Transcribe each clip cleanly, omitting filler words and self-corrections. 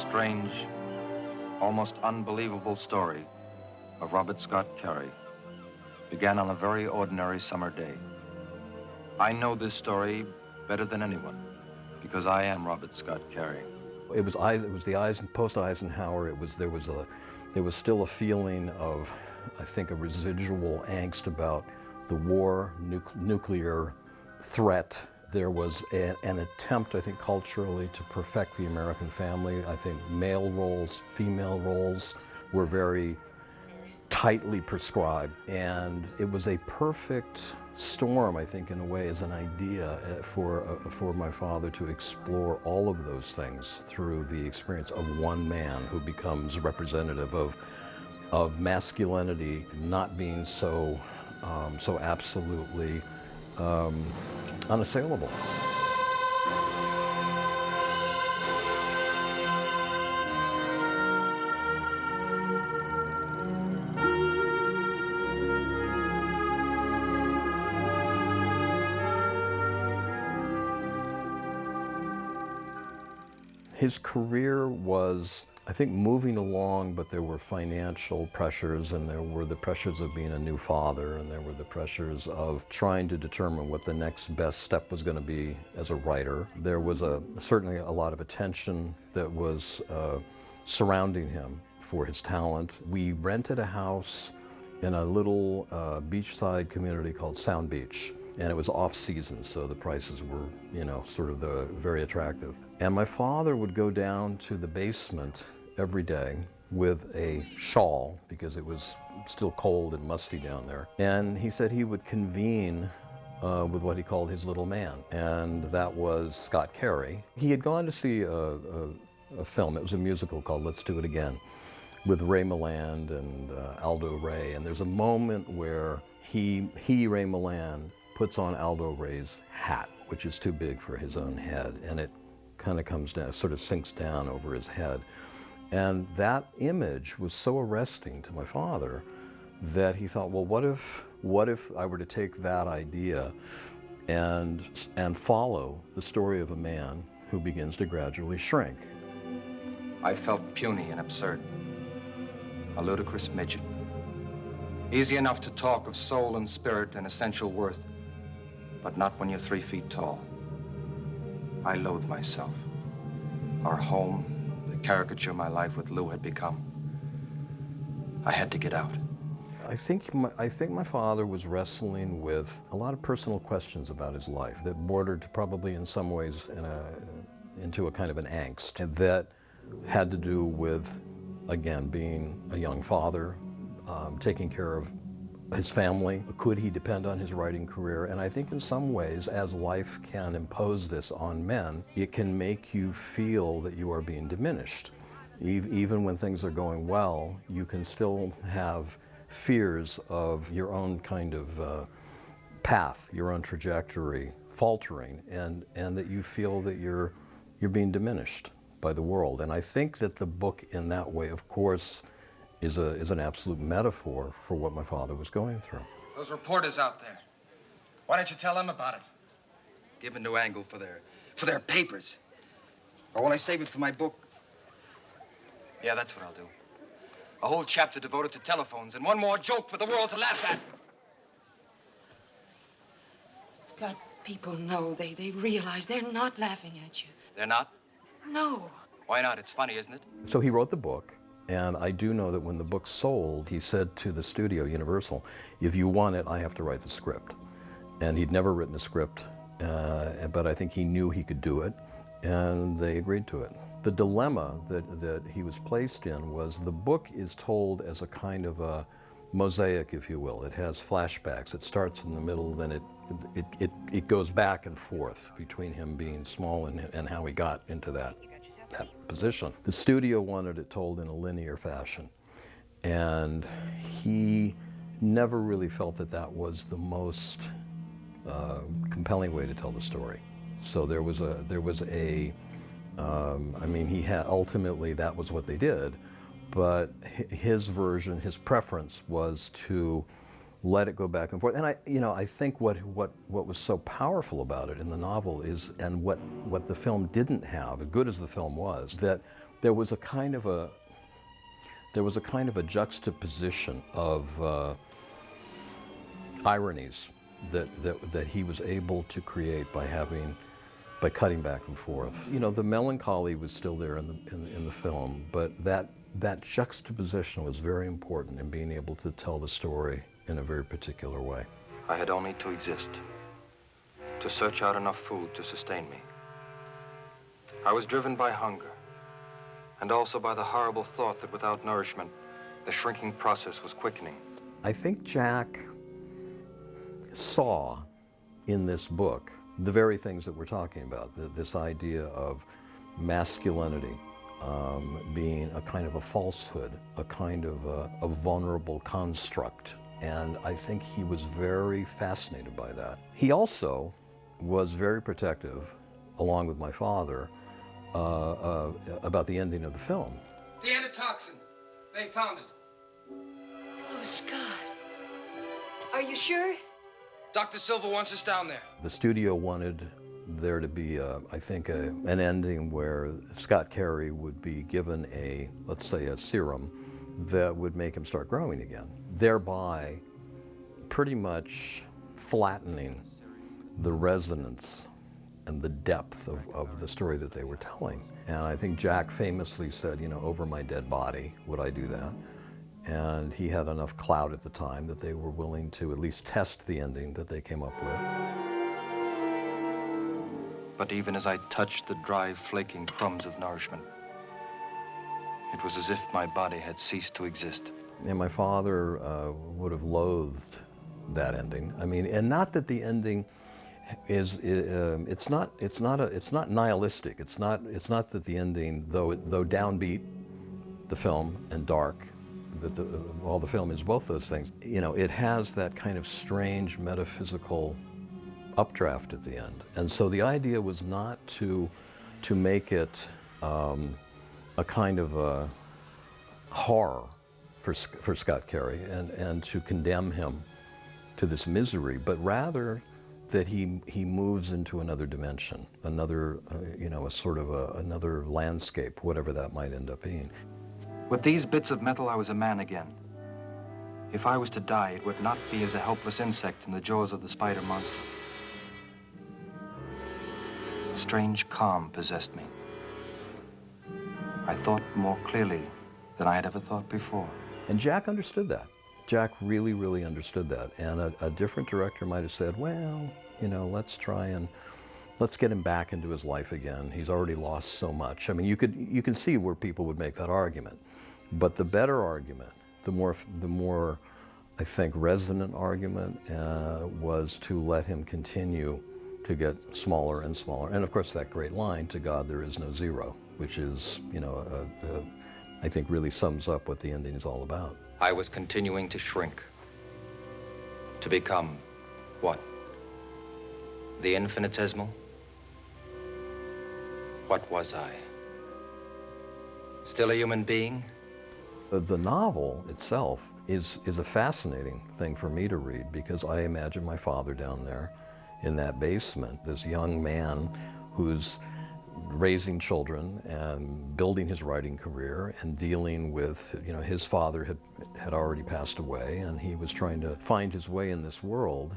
strange, almost unbelievable story of Robert Scott Carey began on a very ordinary summer day. I know this story better than anyone because I am Robert Scott Carey. It was the post-Eisenhower. There was still a feeling of, I think, a residual angst about the war, nuclear threat. There was an attempt, I think, culturally to perfect the American family. I think male roles, female roles were very tightly prescribed. And it was a perfect storm, I think, in a way, as an idea for my father to explore all of those things through the experience of one man who becomes representative of masculinity not being so absolutely unassailable. His career was, I think, moving along, but there were financial pressures, and there were the pressures of being a new father, and there were the pressures of trying to determine what the next best step was going to be as a writer. There was certainly a lot of attention that was surrounding him for his talent. We rented a house in a little beachside community called Sound Beach. And it was off-season, so the prices were, sort of very attractive. And my father would go down to the basement every day with a shawl, because it was still cold and musty down there. And he said he would convene with what he called his little man, and that was Scott Carey. He had gone to see a film, it was a musical called Let's Do It Again, with Ray Milland and Aldo Ray. And there's a moment where Ray Milland, puts on Aldo Ray's hat, which is too big for his own head, and it kind of comes down, sort of sinks down over his head. And that image was so arresting to my father that he thought, well, what if I were to take that idea and follow the story of a man who begins to gradually shrink? I felt puny and absurd, a ludicrous midget. Easy enough to talk of soul and spirit and essential worth, but not when you're 3 feet tall. I loathed myself. Our home, the caricature my life with Lou had become. I had to get out. I think my father was wrestling with a lot of personal questions about his life that bordered probably in some ways into a kind of an angst that had to do with, again, being a young father, taking care of his family. Could he depend on his writing career? And I think in some ways, as life can impose this on men, it can make you feel that you are being diminished. Even when things are going well, you can still have fears of your own kind of path, your own trajectory faltering, and that you feel that you're being diminished by the world. And I think that the book in that way, of course, is an absolute metaphor for what my father was going through. Those reporters out there, why don't you tell them about it? Give a new angle for their papers. Or will I save it for my book? Yeah, that's what I'll do. A whole chapter devoted to telephones and one more joke for the world to laugh at. Scott, people know, they realize they're not laughing at you. They're not? No. Why not? It's funny, isn't it? So he wrote the book. And I do know that when the book sold, he said to the studio, Universal, if you want it, I have to write the script. And he'd never written a script, but I think he knew he could do it, and they agreed to it. The dilemma that he was placed in was the book is told as a kind of a mosaic, if you will. It has flashbacks. It starts in the middle, then it goes back and forth between him being small and how he got into that position. The studio wanted it told in a linear fashion, and he never really felt that was the most compelling way to tell the story. So there was ultimately that was what they did, but his version, his preference was to let it go back and forth. And I think what was so powerful about it in the novel is, and what the film didn't have, as good as the film was, that there was a kind of a juxtaposition of ironies that he was able to create by cutting back and forth. You know, the melancholy was still there in the film, but that juxtaposition was very important in being able to tell the story in a very particular way. I had only to exist, to search out enough food to sustain me. I was driven by hunger, and also by the horrible thought that without nourishment, the shrinking process was quickening. I think Jack saw in this book the very things that we're talking about, this idea of masculinity being a kind of a falsehood, a kind of a vulnerable construct. And I think he was very fascinated by that. He also was very protective, along with my father, about the ending of the film. The antitoxin. They found it. Oh, Scott. Are you sure? Dr. Silva wants us down there. The studio wanted there to be, I think, an ending where Scott Carey would be given let's say, a serum that would make him start growing again, thereby pretty much flattening the resonance and the depth of the story that they were telling. And I think Jack famously said, you know, over my dead body would I do that? And he had enough clout at the time that they were willing to at least test the ending that they came up with. But even as I touched the dry, flaking crumbs of nourishment, it was as if my body had ceased to exist. And my father would have loathed that ending. I mean, and not that the ending it's not nihilistic. It's not that the ending, though downbeat, the film, and dark, while the film is both those things, you know, it has that kind of strange metaphysical updraft at the end. And so the idea was not to make it a kind of a horror for Scott Carey and to condemn him to this misery, but rather that he moves into another dimension, another, you know, a sort of another landscape, whatever that might end up being. With these bits of metal, I was a man again. If I was to die, it would not be as a helpless insect in the jaws of the spider monster. A strange calm possessed me. I thought more clearly than I had ever thought before. And Jack understood that. Jack really, really understood that. And a different director might have said, well, you know, let's get him back into his life again. He's already lost so much. I mean, you can see where people would make that argument. But the better argument, the more I think resonant argument was to let him continue to get smaller and smaller. And of course that great line, "To God there is no zero," which is, you know, I think really sums up what the ending is all about. I was continuing to shrink, to become what? The infinitesimal? What was I? Still a human being? The novel itself is a fascinating thing for me to read, because I imagine my father down there in that basement, this young man who's raising children and building his writing career and dealing with, you know, his father had already passed away, and he was trying to find his way in this world.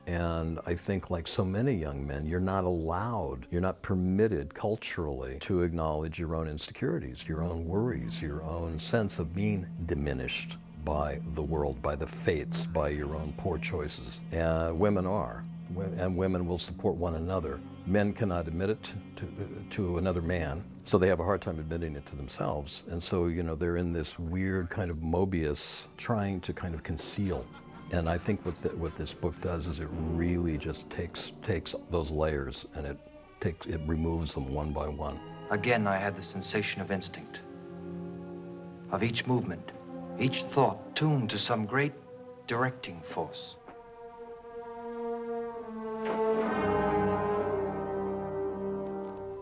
And I think, like so many young men, you're not permitted culturally to acknowledge your own insecurities, your own worries, your own sense of being diminished by the world, by the fates, by your own poor choices. Women are, and women will support one another. Men cannot admit it to another man, so they have a hard time admitting it to themselves. And so, you know, they're in this weird kind of Mobius trying to kind of conceal. And I think what this book does is it really just takes those layers and it removes them one by one. Again, I had the sensation of instinct, of each movement, each thought tuned to some great directing force.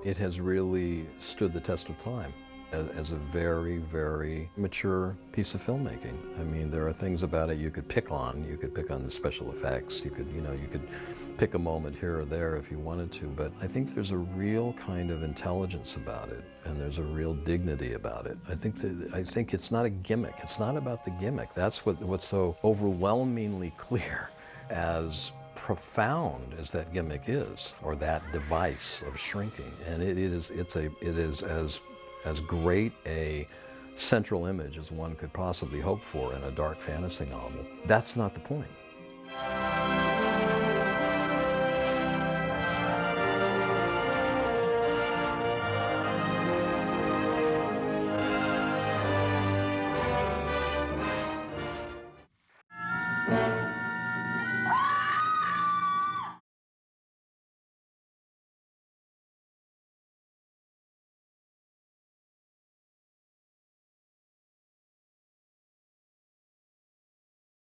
It has really stood the test of time. as a very, very mature piece of filmmaking. I mean, there are things about it you could pick on. You could pick on the special effects. You could, you could pick a moment here or there if you wanted to. But I think there's a real kind of intelligence about it, and there's a real dignity about it. I think it's not a gimmick. It's not about the gimmick. That's what's so overwhelmingly clear. As profound as that gimmick is, or that device of shrinking, and it is as great a central image as one could possibly hope for in a dark fantasy novel. That's not the point.